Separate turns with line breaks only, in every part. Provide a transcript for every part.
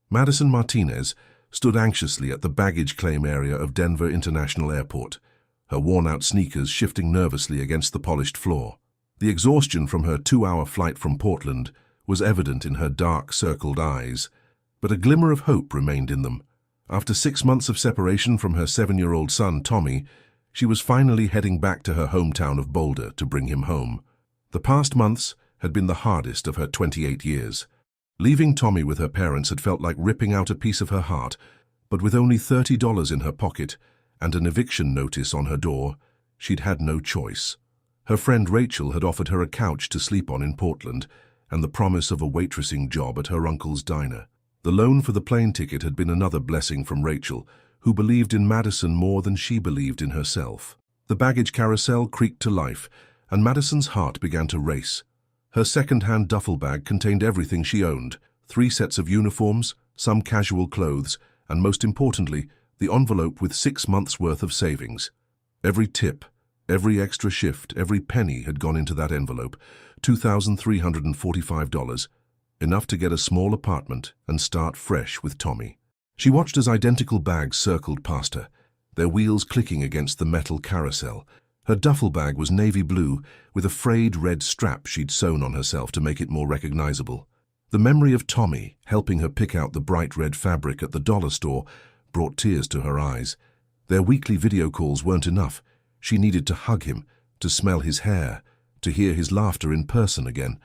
Madison Martinez stood anxiously at the baggage claim area of Denver International Airport, her worn-out sneakers shifting nervously against the polished floor. The exhaustion from her 2-hour flight from Portland was evident in her dark, circled eyes, but a glimmer of hope remained in them. After 6 months of separation from her 7-year-old son, Tommy, she was finally heading back to her hometown of Boulder to bring him home. The past months had been the hardest of her 28 years. Leaving Tommy with her parents had felt like ripping out a piece of her heart, but with only $30 in her pocket and an eviction notice on her door, she'd had no choice. Her friend Rachel had offered her a couch to sleep on in Portland and the promise of a waitressing job at her uncle's diner. The loan for the plane ticket had been another blessing from Rachel, who believed in Madison more than she believed in herself. The baggage carousel creaked to life, and Madison's heart began to race. Her second-hand duffel bag contained everything she owned: 3 sets of uniforms, some casual clothes, and most importantly, the envelope with 6 months' worth of savings. Every tip, every extra shift, every penny had gone into that envelope, $2,345, enough to get a small apartment and start fresh with Tommy. She watched as identical bags circled past her, their wheels clicking against the metal carousel. Her duffel bag was navy blue, with a frayed red strap she'd sewn on herself to make it more recognizable. The memory of Tommy helping her pick out the bright red fabric at the dollar store brought tears to her eyes. Their weekly video calls weren't enough. She needed to hug him, to smell his hair, to hear his laughter in person again.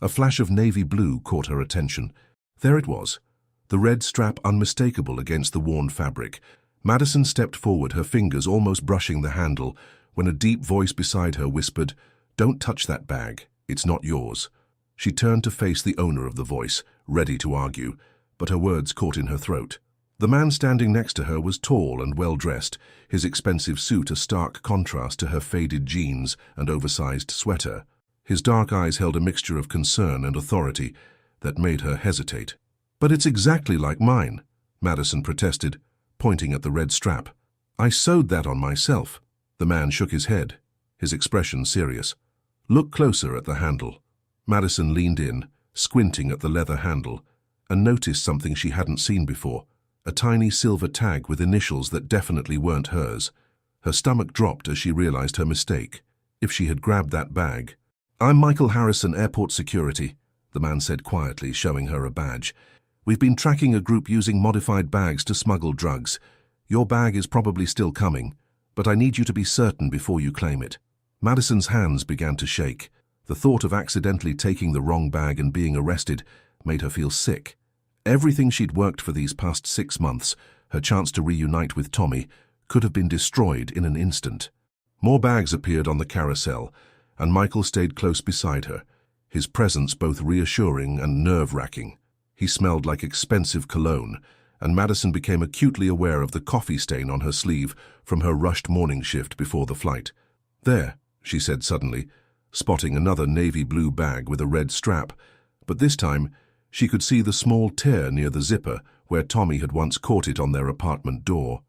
A flash of navy blue caught her attention. There it was, the red strap unmistakable against the worn fabric. Madison stepped forward, her fingers almost brushing the handle, when a deep voice beside her whispered, "Don't touch that bag, it's not yours." She turned to face the owner of the voice, ready to argue, but her words caught in her throat. The man standing next to her was tall and well-dressed, his expensive suit a stark contrast to her faded jeans and oversized sweater. His dark eyes held a mixture of concern and authority that made her hesitate. "But it's exactly like mine," Madison protested, pointing at the red strap. "I sewed that on myself." The man shook his head, his expression serious. "Look closer at the handle." Madison leaned in, squinting at the leather handle, and noticed something she hadn't seen before, a tiny silver tag with initials that definitely weren't hers. Her stomach dropped as she realized her mistake. If she had grabbed that bag. "I'm Michael Harrison, Airport Security," the man said quietly, showing her a badge. "We've been tracking a group using modified bags to smuggle drugs. Your bag is probably still coming, but I need you to be certain before you claim it." Madison's hands began to shake. The thought of accidentally taking the wrong bag and being arrested made her feel sick. Everything she'd worked for these past 6 months, her chance to reunite with Tommy, could have been destroyed in an instant. More bags appeared on the carousel, and Michael stayed close beside her, his presence both reassuring and nerve-wracking. He smelled like expensive cologne, and Madison became acutely aware of the coffee stain on her sleeve from her rushed morning shift before the flight. "There," she said suddenly, spotting another navy blue bag with a red strap, but this time she could see the small tear near the zipper where Tommy had once caught it on their apartment door.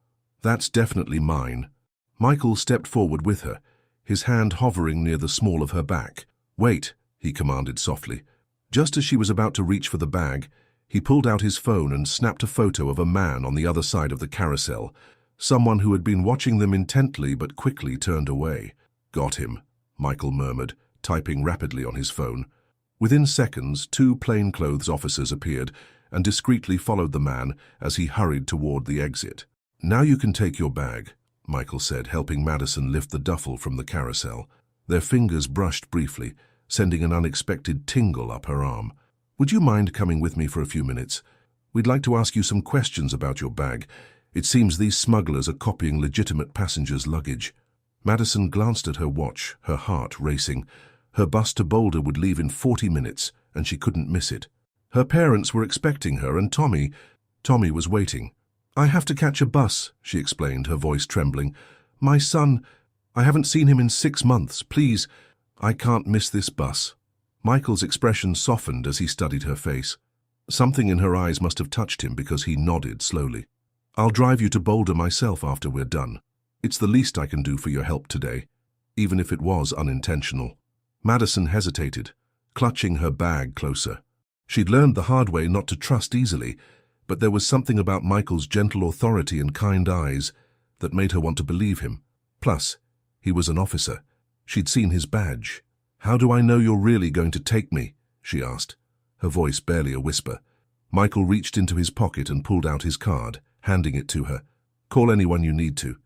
"That's definitely mine." Michael stepped forward with her, his hand hovering near the small of her back. "Wait," he commanded softly. Just as she was about to reach for the bag, he pulled out his phone and snapped a photo of a man on the other side of the carousel, someone who had been watching them intently but quickly turned away. "Got him," Michael murmured, typing rapidly on his phone. Within seconds, 2 plainclothes officers appeared and discreetly followed the man as he hurried toward the exit. "Now you can take your bag," Michael said, helping Madison lift the duffel from the carousel. Their fingers brushed briefly, sending an unexpected tingle up her arm. "Would you mind coming with me for a few minutes? We'd like to ask you some questions about your bag. It seems these smugglers are copying legitimate passengers' luggage." Madison glanced at her watch, her heart racing. Her bus to Boulder would leave in 40 minutes, and she couldn't miss it. Her parents were expecting her, and Tommy was waiting. "I have to catch a bus," she explained, her voice trembling. "My son, I haven't seen him in 6 months. Please, I can't miss this bus." Michael's expression softened as he studied her face. Something in her eyes must have touched him because he nodded slowly. "I'll drive you to Boulder myself after we're done. It's the least I can do for your help today, even if it was unintentional." Madison hesitated, clutching her bag closer. She'd learned the hard way not to trust easily, but there was something about Michael's gentle authority and kind eyes that made her want to believe him. Plus, he was an officer. She'd seen his badge. "How do I know you're really going to take me?" she asked, her voice barely a whisper. Michael reached into his pocket and pulled out his card, handing it to her. "Call anyone you need to.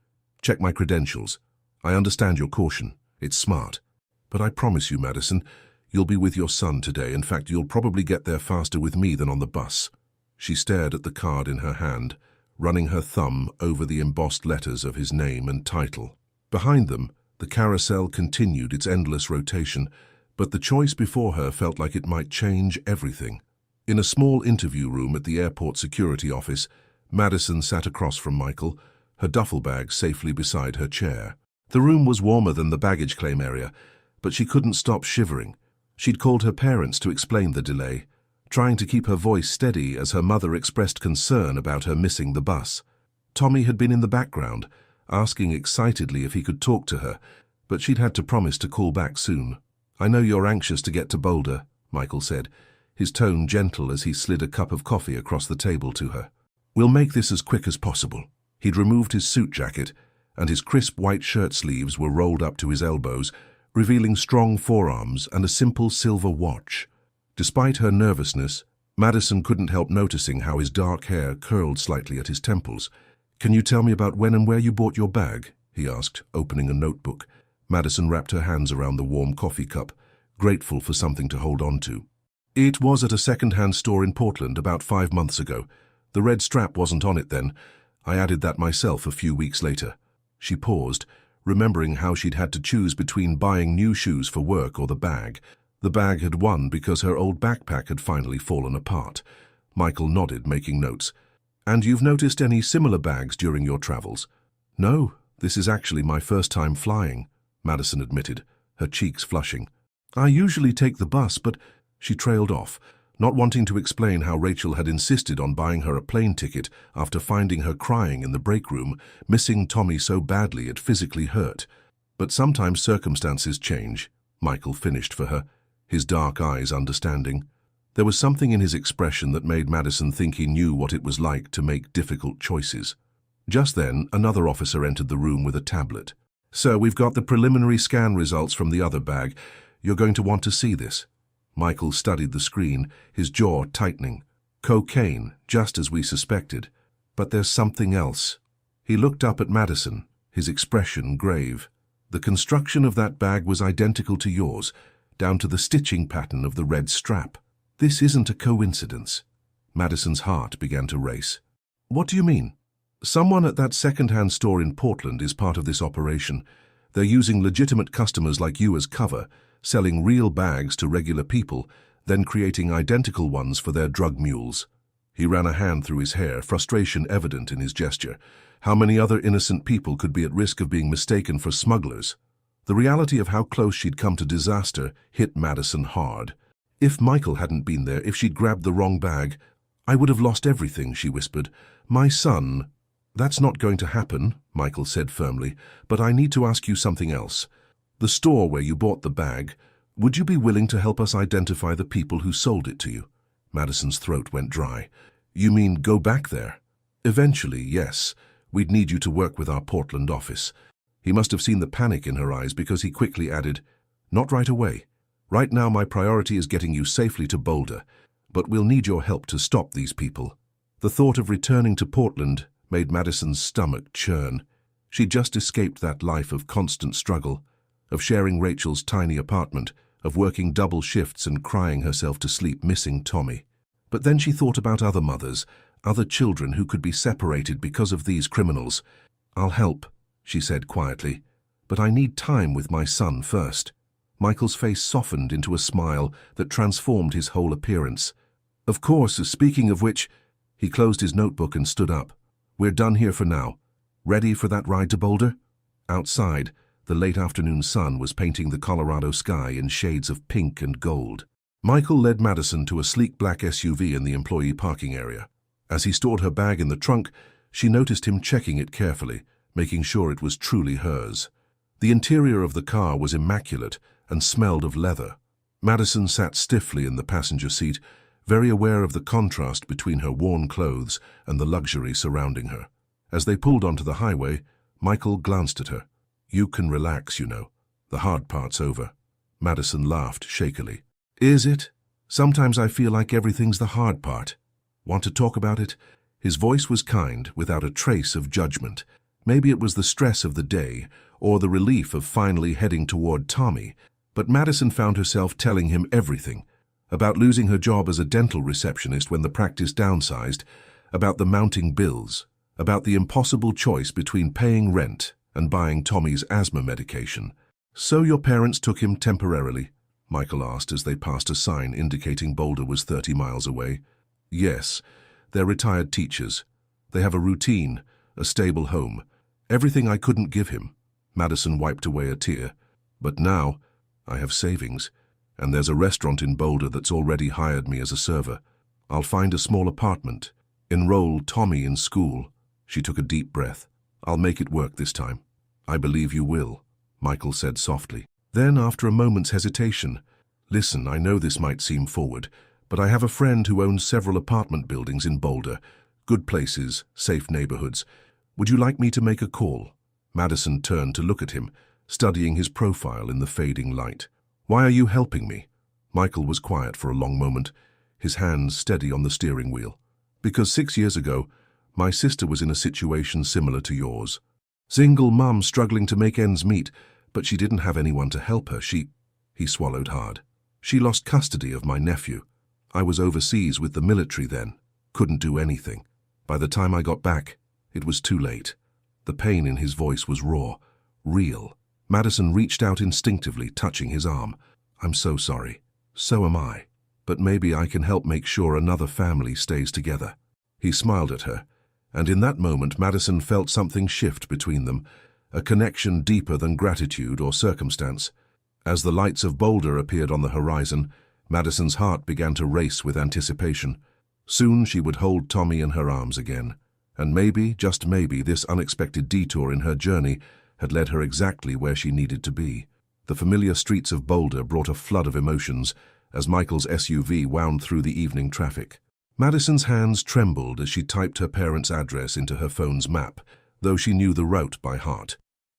Check my credentials. I understand your caution. It's smart. But I promise you, Madison, you'll be with your son today. In fact, you'll probably get there faster with me than on the bus." She stared at the card in her hand, running her thumb over the embossed letters of his name and title. Behind them, the carousel continued its endless rotation, but the choice before her felt like it might change everything. In a small interview room at the airport security office, Madison sat across from Michael, her duffel bag safely beside her chair. The room was warmer than the baggage claim area, but she couldn't stop shivering. She'd called her parents to explain the delay, trying to keep her voice steady as her mother expressed concern about her missing the bus. Tommy had been in the background, asking excitedly if he could talk to her, but she'd had to promise to call back soon. "I know you're anxious to get to Boulder," Michael said, his tone gentle as he slid a cup of coffee across the table to her. "We'll make this as quick as possible." He'd removed his suit jacket, and his crisp white shirt sleeves were rolled up to his elbows, revealing strong forearms and a simple silver watch. Despite her nervousness, Madison couldn't help noticing how his dark hair curled slightly at his temples. "Can you tell me about when and where you bought your bag?" he asked, opening a notebook. Madison wrapped her hands around the warm coffee cup, grateful for something to hold on to. "It was at a second-hand store in Portland about 5 months ago. The red strap wasn't on it then. I added that myself a few weeks later." She paused, remembering how she'd had to choose between buying new shoes for work or the bag. The bag had won because her old backpack had finally fallen apart. Michael nodded, making notes. "And you've noticed any similar bags during your travels?" "No, this is actually my first time flying," Madison admitted, her cheeks flushing. "I usually take the bus, but—" She trailed off, not wanting to explain how Rachel had insisted on buying her a plane ticket after finding her crying in the break room, missing Tommy so badly it physically hurt. "But sometimes circumstances change," Michael finished for her, his dark eyes understanding. There was something in his expression that made Madison think he knew what it was like to make difficult choices. Just then, another officer entered the room with a tablet. "Sir, we've got the preliminary scan results from the other bag. You're going to want to see this." Michael studied the screen, his jaw tightening. "Cocaine, just as we suspected. But there's something else." He looked up at Madison, his expression grave. "The construction of that bag was identical to yours, down to the stitching pattern of the red strap. This isn't a coincidence." Madison's heart began to race. "What do you mean?" "Someone at that second-hand store in Portland is part of this operation. They're using legitimate customers like you as cover, selling real bags to regular people, then creating identical ones for their drug mules." He ran a hand through his hair, frustration evident in his gesture. How many other innocent people could be at risk of being mistaken for smugglers? The reality of how close she'd come to disaster hit Madison hard. If Michael hadn't been there, if she'd grabbed the wrong bag, "I would have lost everything," she whispered. "My son—" "That's not going to happen," Michael said firmly, "but I need to ask you something else. The store where you bought the bag, would you be willing to help us identify the people who sold it to you?" Madison's throat went dry. "You mean go back there?" "Eventually, yes. We'd need you to work with our Portland office." He must have seen the panic in her eyes because he quickly added, "Not right away. Right now my priority is getting you safely to Boulder, but we'll need your help to stop these people." The thought of returning to Portland made Madison's stomach churn. She'd just escaped that life of constant struggle, of sharing Rachel's tiny apartment, of working double shifts and crying herself to sleep missing Tommy. But then she thought about other mothers, other children who could be separated because of these criminals. "I'll help," she said quietly, "but I need time with my son first." Michael's face softened into a smile that transformed his whole appearance. "Of course, speaking of which—" He closed his notebook and stood up. "We're done here for now. Ready for that ride to Boulder?" Outside, the late afternoon sun was painting the Colorado sky in shades of pink and gold. Michael led Madison to a sleek black SUV in the employee parking area. As he stored her bag in the trunk, she noticed him checking it carefully, making sure it was truly hers. The interior of the car was immaculate and smelled of leather. Madison sat stiffly in the passenger seat, very aware of the contrast between her worn clothes and the luxury surrounding her. As they pulled onto the highway, Michael glanced at her. "You can relax, you know. The hard part's over." Madison laughed shakily. "Is it? Sometimes I feel like everything's the hard part. Want to talk about it?" His voice was kind, without a trace of judgment. Maybe it was the stress of the day, or the relief of finally heading toward Tommy, but Madison found herself telling him everything. About losing her job as a dental receptionist when the practice downsized, about the mounting bills, about the impossible choice between paying rent and buying Tommy's asthma medication. "So your parents took him temporarily?" Michael asked as they passed a sign indicating Boulder was 30 miles away. "Yes, they're retired teachers. They have a routine, a stable home. Everything I couldn't give him." Madison wiped away a tear. "But now, I have savings, and there's a restaurant in Boulder that's already hired me as a server. I'll find a small apartment, enroll Tommy in school." She took a deep breath. "I'll make it work this time." "I believe you will," Michael said softly. Then, after a moment's hesitation, "Listen, I know this might seem forward, but I have a friend who owns several apartment buildings in Boulder. Good places, safe neighborhoods. Would you like me to make a call?" Madison turned to look at him, studying his profile in the fading light. "Why are you helping me?" Michael was quiet for a long moment, his hands steady on the steering wheel. "Because 6 years ago, my sister was in a situation similar to yours. Single mum struggling to make ends meet, but she didn't have anyone to help her. He swallowed hard. "She lost custody of my nephew. I was overseas with the military then, couldn't do anything. By the time I got back, it was too late." The pain in his voice was raw, real. Madison reached out instinctively, touching his arm. "I'm so sorry. So am I. But maybe I can help make sure another family stays together." He smiled at her, and in that moment Madison felt something shift between them, a connection deeper than gratitude or circumstance. As the lights of Boulder appeared on the horizon, Madison's heart began to race with anticipation. Soon she would hold Tommy in her arms again, and maybe, just maybe, this unexpected detour in her journey had led her exactly where she needed to be. The familiar streets of Boulder brought a flood of emotions as Michael's SUV wound through the evening traffic. Madison's hands trembled as she typed her parents' address into her phone's map, though she knew the route by heart.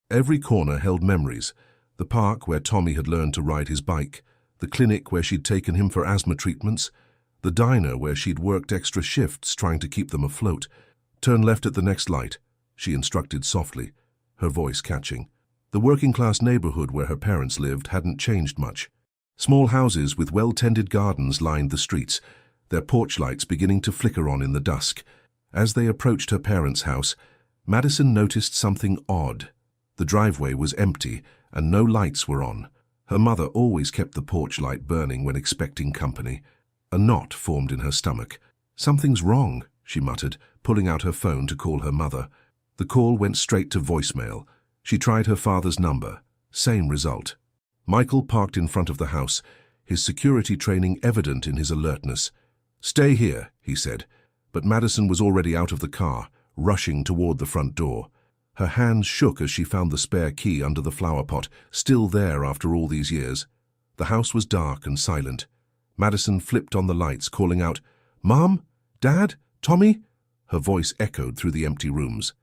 Every corner held memories: the park where Tommy had learned to ride his bike, the clinic where she'd taken him for asthma treatments, the diner where she'd worked extra shifts trying to keep them afloat. "Turn left at the next light," she instructed softly, her voice catching. The working-class neighborhood where her parents lived hadn't changed much. Small houses with well-tended gardens lined the streets, their porch lights beginning to flicker on in the dusk. As they approached her parents' house, Madison noticed something odd. The driveway was empty, and no lights were on. Her mother always kept the porch light burning when expecting company. A knot formed in her stomach. "Something's wrong," she muttered, pulling out her phone to call her mother. The call went straight to voicemail. She tried her father's number. Same result. Michael parked in front of the house, his security training evident in his alertness. "Stay here," he said, but Madison was already out of the car, rushing toward the front door. Her hands shook as she found the spare key under the flower pot, still there after all these years. The house was dark and silent. Madison flipped on the lights, calling out, "Mom? Dad? Tommy?" Her voice echoed through the empty rooms.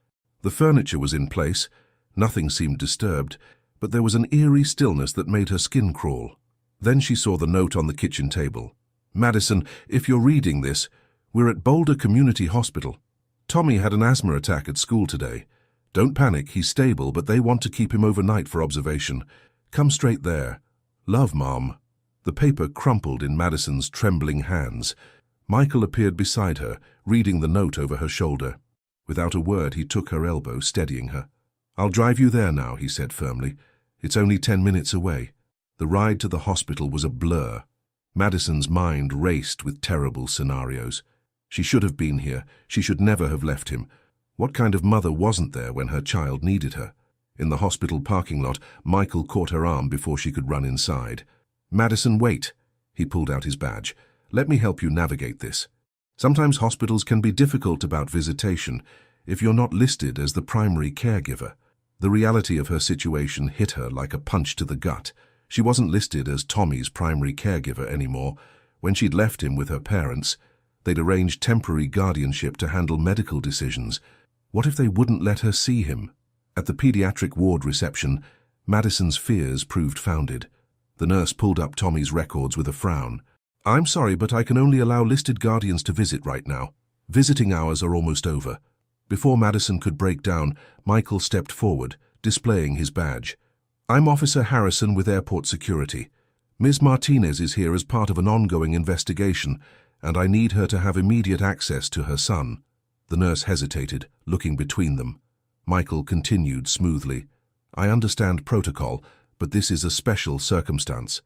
The furniture was in place. Nothing seemed disturbed, but there was an eerie stillness that made her skin crawl. Then she saw the note on the kitchen table. "Madison, if you're reading this, we're at Boulder Community Hospital. Tommy had an asthma attack at school today. Don't panic, he's stable, but they want to keep him overnight for observation. Come straight there. Love, Mom." The paper crumpled in Madison's trembling hands. Michael appeared beside her, reading the note over her shoulder. Without a word, he took her elbow, steadying her. "I'll drive you there now," he said firmly. "It's only 10 minutes away." The ride to the hospital was a blur. Madison's mind raced with terrible scenarios. She should have been here. She should never have left him. What kind of mother wasn't there when her child needed her? In the hospital parking lot, Michael caught her arm before she could run inside. "Madison, wait." He pulled out his badge. "Let me help you navigate this. Sometimes hospitals can be difficult about visitation if you're not listed as the primary caregiver." The reality of her situation hit her like a punch to the gut. She wasn't listed as Tommy's primary caregiver anymore, When she'd left him with her parents, they'd arranged temporary guardianship to handle medical decisions. What if they wouldn't let her see him? At the pediatric ward reception, Madison's fears proved founded. The nurse pulled up Tommy's records with a frown. "I'm sorry, but I can only allow listed guardians to visit right now. Visiting hours are almost over." Before Madison could break down, Michael stepped forward, displaying his badge. "I'm Officer Harrison with Airport Security. Ms. Martinez is here as part of an ongoing investigation, and I need her to have immediate access to her son." The nurse hesitated, looking between them. Michael continued smoothly. "I understand protocol, but this is a special circumstance.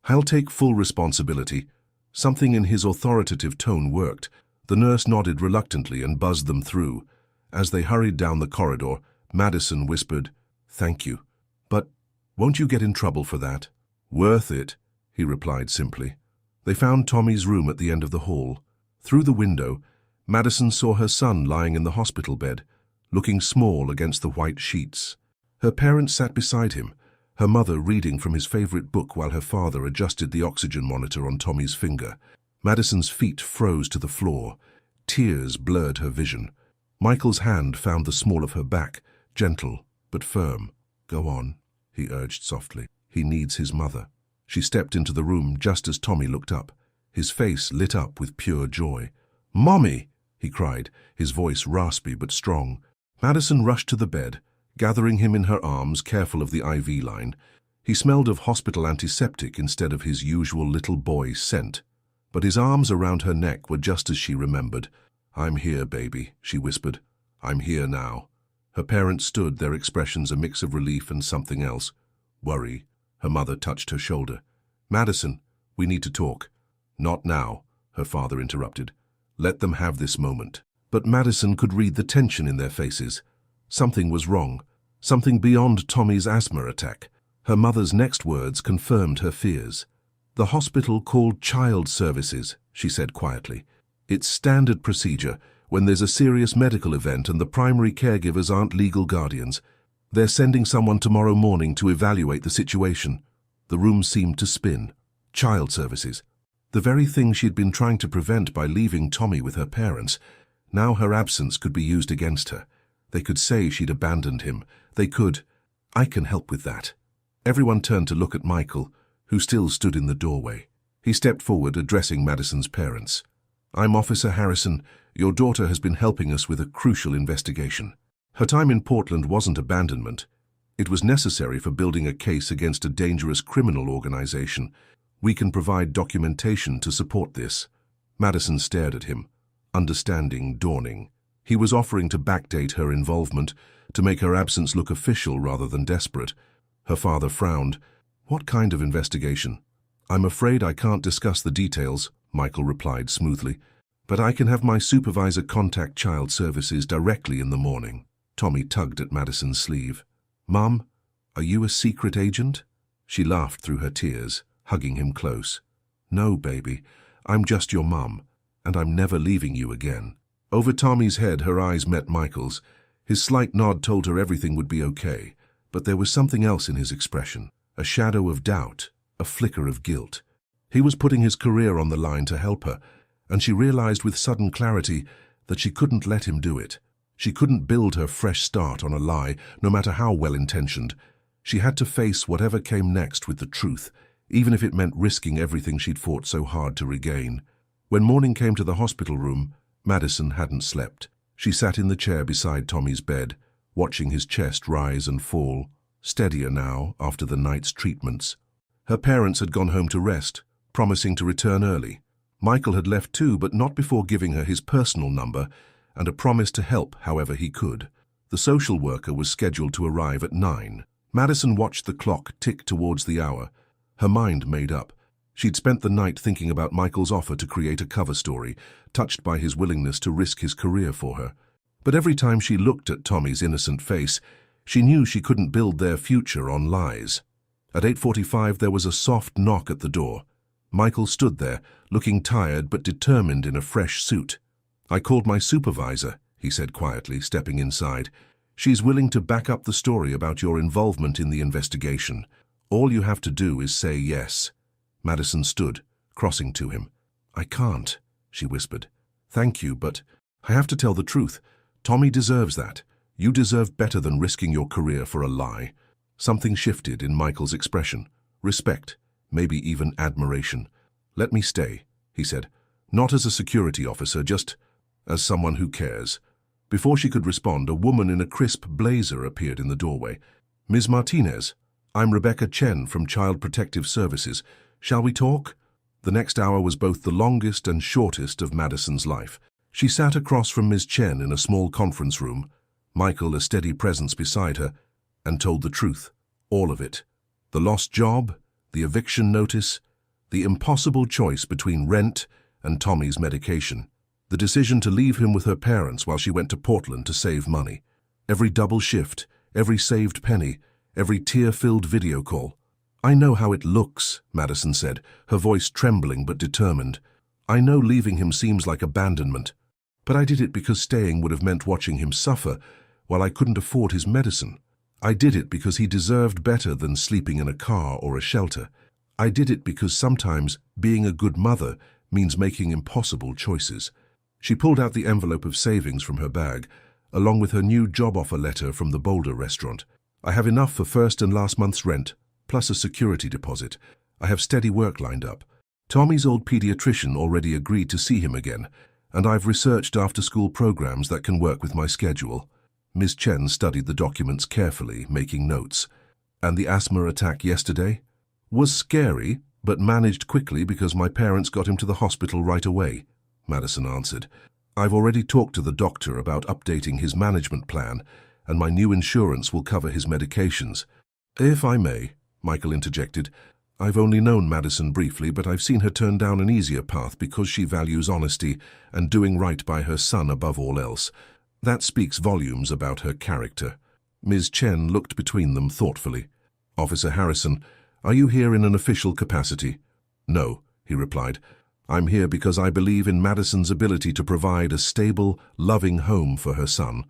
I'll take full responsibility." Something in his authoritative tone worked. The nurse nodded reluctantly and buzzed them through. As they hurried down the corridor, Madison whispered, "Thank you. But won't you get in trouble for that?" "Worth it," he replied simply. They found Tommy's room at the end of the hall. Through the window, Madison saw her son lying in the hospital bed, looking small against the white sheets. Her parents sat beside him, her mother reading from his favorite book while her father adjusted the oxygen monitor on Tommy's finger. Madison's feet froze to the floor. Tears blurred her vision. Michael's hand found the small of her back, gentle but firm. "Go on," he urged softly. "He needs his mother." She stepped into the room just as Tommy looked up. His face lit up with pure joy. "Mommy!" he cried, his voice raspy but strong. Madison rushed to the bed, gathering him in her arms, careful of the IV line. He smelled of hospital antiseptic instead of his usual little boy scent. But his arms around her neck were just as she remembered. "I'm here, baby," she whispered. "I'm here now." Her parents stood, their expressions a mix of relief and something else. "Worry." Her mother touched her shoulder. "Madison, we need to talk." "Not now," her father interrupted. "Let them have this moment." But Madison could read the tension in their faces. Something was wrong, something beyond Tommy's asthma attack. Her mother's next words confirmed her fears. "The hospital called child services," she said quietly. "It's standard procedure when there's a serious medical event and the primary caregivers aren't legal guardians. They're sending someone tomorrow morning to evaluate the situation." The room seemed to spin. Child services. The very thing she'd been trying to prevent by leaving Tommy with her parents. Now her absence could be used against her. They could say she'd abandoned him. They could. "I can help with that." Everyone turned to look at Michael, who still stood in the doorway. He stepped forward, addressing Madison's parents. "I'm Officer Harrison. Your daughter has been helping us with a crucial investigation." Her time in Portland wasn't abandonment. It was necessary for building a case against a dangerous criminal organization. "We can provide documentation to support this." Madison stared at him, understanding dawning. He was offering to backdate her involvement, to make her absence look official rather than desperate. Her father frowned. "What kind of investigation?" "I'm afraid I can't discuss the details," Michael replied smoothly. "But I can have my supervisor contact child services directly in the morning." Tommy tugged at Madison's sleeve. "Mom, are you a secret agent?" She laughed through her tears, hugging him close. "No, baby, I'm just your mom, and I'm never leaving you again." Over Tommy's head, her eyes met Michael's. His slight nod told her everything would be okay, but there was something else in his expression, a shadow of doubt, a flicker of guilt. He was putting his career on the line to help her, and she realized with sudden clarity that she couldn't let him do it. She couldn't build her fresh start on a lie, no matter how well-intentioned. She had to face whatever came next with the truth, even if it meant risking everything she'd fought so hard to regain. When morning came to the hospital room, Madison hadn't slept. She sat in the chair beside Tommy's bed, watching his chest rise and fall, steadier now after the night's treatments. Her parents had gone home to rest, promising to return early. Michael had left too, but not before giving her his personal number and a promise to help however he could. The social worker was scheduled to arrive at 9. Madison watched the clock tick towards the hour, her mind made up. She'd spent the night thinking about Michael's offer to create a cover story, touched by his willingness to risk his career for her. But every time she looked at Tommy's innocent face, she knew she couldn't build their future on lies. At 8:45 there was a soft knock at the door. Michael stood there, looking tired but determined in a fresh suit. "I called my supervisor," he said quietly, stepping inside. "She's willing to back up the story about your involvement in the investigation. All you have to do is say yes." Madison stood, crossing to him. "I can't," she whispered. "Thank you, but I have to tell the truth. Tommy deserves that. You deserve better than risking your career for a lie." Something shifted in Michael's expression. Respect, maybe even admiration. "Let me stay," he said. "Not as a security officer, just as someone who cares." Before she could respond, a woman in a crisp blazer appeared in the doorway. "Ms. Martinez, I'm Rebecca Chen from Child Protective Services. Shall we talk?" The next hour was both the longest and shortest of Madison's life. She sat across from Ms. Chen in a small conference room, Michael a steady presence beside her, and told the truth, all of it. The lost job, the eviction notice, the impossible choice between rent and Tommy's medication, the decision to leave him with her parents while she went to Portland to save money. Every double shift, every saved penny, every tear-filled video call. "I know how it looks," Madison said, her voice trembling but determined. "I know leaving him seems like abandonment, but I did it because staying would have meant watching him suffer while I couldn't afford his medicine. I did it because he deserved better than sleeping in a car or a shelter. I did it because sometimes being a good mother means making impossible choices." She pulled out the envelope of savings from her bag, along with her new job offer letter from the Boulder restaurant. "I have enough for first and last month's rent, plus a security deposit. I have steady work lined up. Tommy's old pediatrician already agreed to see him again, and I've researched after-school programs that can work with my schedule." Ms. Chen studied the documents carefully, making notes. "And the asthma attack yesterday?" "Was scary, but managed quickly because my parents got him to the hospital right away," Madison answered. "I've already talked to the doctor about updating his management plan, and my new insurance will cover his medications." "If I may," Michael interjected, "I've only known Madison briefly, but I've seen her turn down an easier path because she values honesty and doing right by her son above all else. That speaks volumes about her character." Ms. Chen looked between them thoughtfully. "Officer Harrison, are you here in an official capacity?" "No," he replied. "I'm here because I believe in Madison's ability to provide a stable, loving home for her son."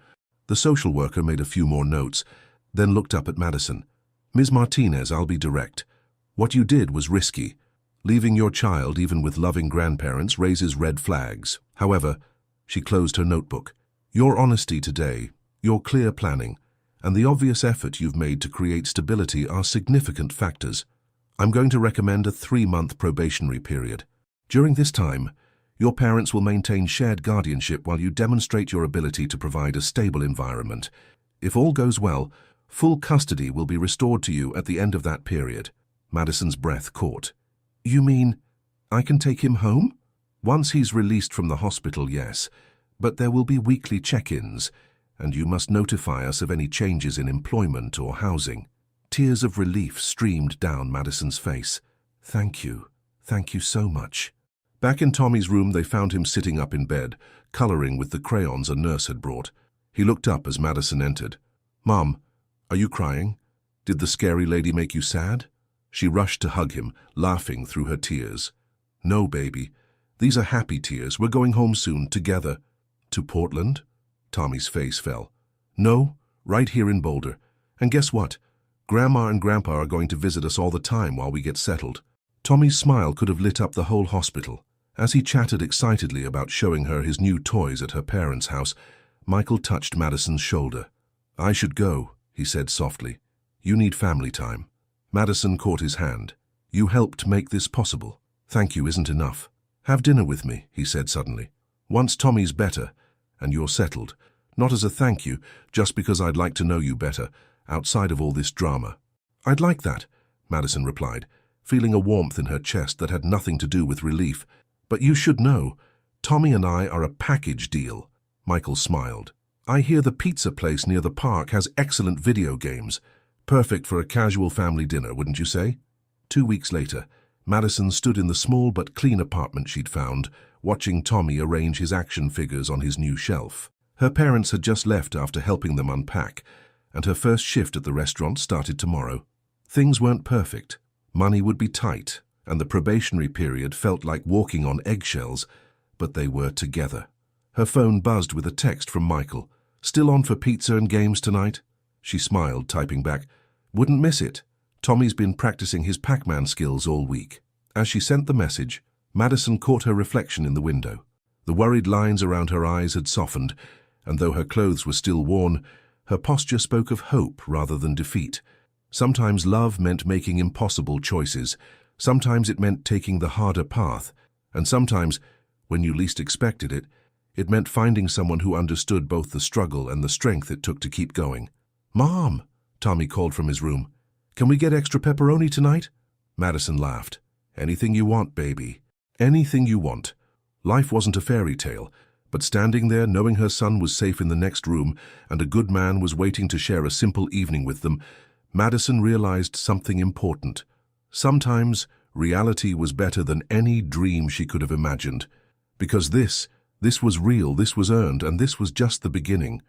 The social worker made a few more notes, then looked up at Madison. "Ms. Martinez, I'll be direct. What you did was risky. Leaving your child, even with loving grandparents, raises red flags. However," she closed her notebook, "your honesty today, your clear planning, and the obvious effort you've made to create stability are significant factors. I'm going to recommend a 3-month probationary period. During this time, your parents will maintain shared guardianship while you demonstrate your ability to provide a stable environment. If all goes well, full custody will be restored to you at the end of that period." Madison's breath caught. "You mean I can take him home?" "Once he's released from the hospital, yes. But there will be weekly check-ins, and you must notify us of any changes in employment or housing." Tears of relief streamed down Madison's face. Thank you so much." Back in Tommy's room, they found him sitting up in bed, coloring with the crayons a nurse had brought. He looked up as Madison entered. "Mom, are you crying? Did the scary lady make you sad?" She rushed to hug him, laughing through her tears. "No, baby. These are happy tears. We're going home soon, together." "To Portland?" Tommy's face fell. "No, right here in Boulder. And guess what? Grandma and Grandpa are going to visit us all the time while we get settled." Tommy's smile could have lit up the whole hospital. As he chatted excitedly about showing her his new toys at her parents' house, Michael touched Madison's shoulder. "I should go," he said softly. "You need family time." Madison caught his hand. "You helped make this possible. Thank you isn't enough. Have dinner with me," he said suddenly. "Once Tommy's better, and you're settled. Not as a thank you, just because I'd like to know you better, outside of all this drama." "I'd like that," Madison replied, feeling a warmth in her chest that had nothing to do with relief. "But you should know, Tommy and I are a package deal." Michael smiled. "I hear the pizza place near the park has excellent video games. Perfect for a casual family dinner, wouldn't you say?" 2 weeks later, Madison stood in the small but clean apartment she'd found, watching Tommy arrange his action figures on his new shelf. Her parents had just left after helping them unpack, and her first shift at the restaurant started tomorrow. Things weren't perfect. Money would be tight, and the probationary period felt like walking on eggshells, but they were together. Her phone buzzed with a text from Michael. "Still on for pizza and games tonight?" She smiled, typing back, "Wouldn't miss it. Tommy's been practicing his Pac-Man skills all week." As she sent the message, Madison caught her reflection in the window. The worried lines around her eyes had softened, and though her clothes were still worn, her posture spoke of hope rather than defeat. Sometimes love meant making impossible choices. Sometimes it meant taking the harder path. And sometimes, when you least expected it, it meant finding someone who understood both the struggle and the strength it took to keep going. "Mom," Tommy called from his room, "can we get extra pepperoni tonight?" Madison laughed. "Anything you want, baby. Anything you want." Life wasn't a fairy tale, but standing there knowing her son was safe in the next room and a good man was waiting to share a simple evening with them, Madison realized something important. Sometimes reality was better than any dream she could have imagined. Because this was real, this was earned, and this was just the beginning.